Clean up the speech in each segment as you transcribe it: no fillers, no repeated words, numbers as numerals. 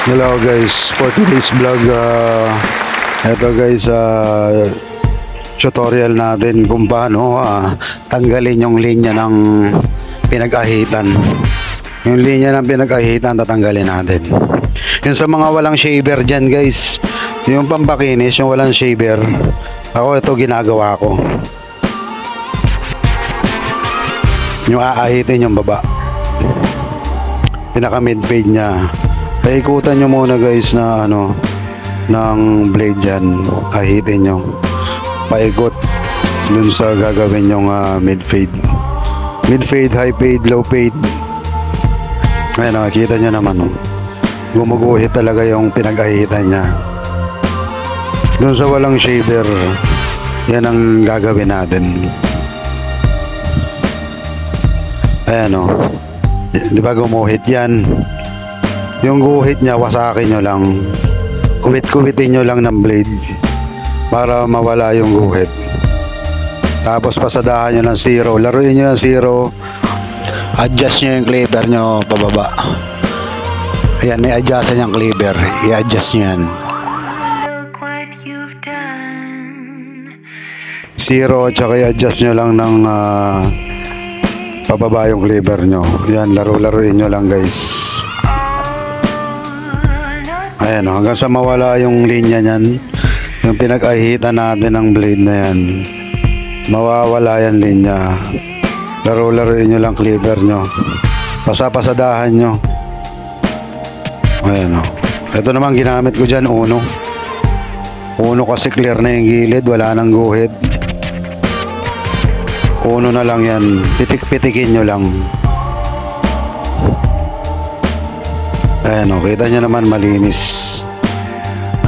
Hello guys, for today's vlog, ito guys, tutorial natin kung paano tanggalin yung linya ng pinag-ahitan. Yung linya ng pinag-ahitan tatanggalin natin. Yung sa mga walang shaver dyan guys, yung pampakinis, yung walang shaver, ako ito ginagawa ko. Yung aahitin yung baba, pinaka mid fade nya, paikutan nyo muna guys na ng blade dyan, ahitin nyo, paikot dun sa gagawin yung mid fade, high fade, low fade. Ayan, nakikita nyo naman, gumuguhit talaga yung pinag-ahitan nya. Dun sa walang shaver, yan ang gagawin natin. Ayan di ba gumuhit yan? Yung guhit nya, wasakin nyo lang, kuwit-kuwitin nyo lang ng blade para mawala yung guhit. Tapos pasadahan nyo ng zero, laruin nyo yung zero, adjust nyo yung cleaver nyo pababa. Ayan, i-adjustan yung cleaver, i-adjust nyo yan. Zero, tsaka i-adjust nyo lang ng pababa yung cleaver nyo. Yan, laro-laruin nyo lang guys. Ayan hanggang sa mawala yung linya nyan, yung pinag-ahitan natin ng blade na yan, mawawala yan linya. Laro-laruin nyo lang cleaver nyo, pasapasadahan nyo. Ayan ito naman ginamit ko dyan, uno kasi clear na yung gilid, wala nang guhit. Uno na lang yan, pitik-pitikin nyo lang. Ayan kita nyo naman malinis.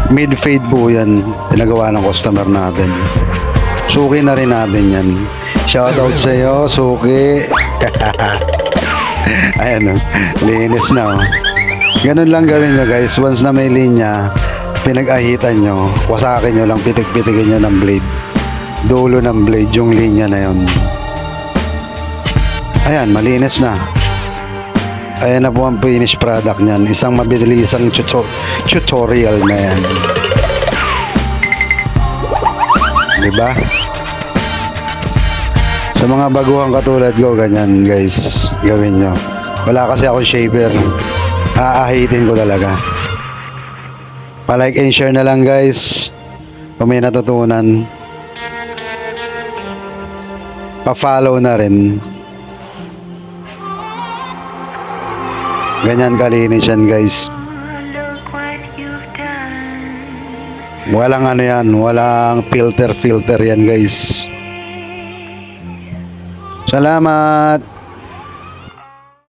Mid fade po yan, pinagawa ng customer natin. Suki na rin natin yan. Shoutout sa iyo, Suki. Ayan linis na Ganun lang gawin nyo guys. Once na may linya, pinag-ahitan nyo, wasakin nyo lang, pitik-pitikin nyo ng blade, dulo ng blade yung linya na yun. Ayan, malinis na. Ayan na po ang finished product nyan. Isang mabilisang tutorial na yan, diba? Sa mga baguhan katulad ko, ganyan guys gawin nyo. Wala kasi ako shaver, aahitin ko talaga. Pa-like and share na lang guys kung may natutunan. Pa-follow na rin. Ganyan kalinis yan guys. Walang yan, walang filter yan guys. Salamat.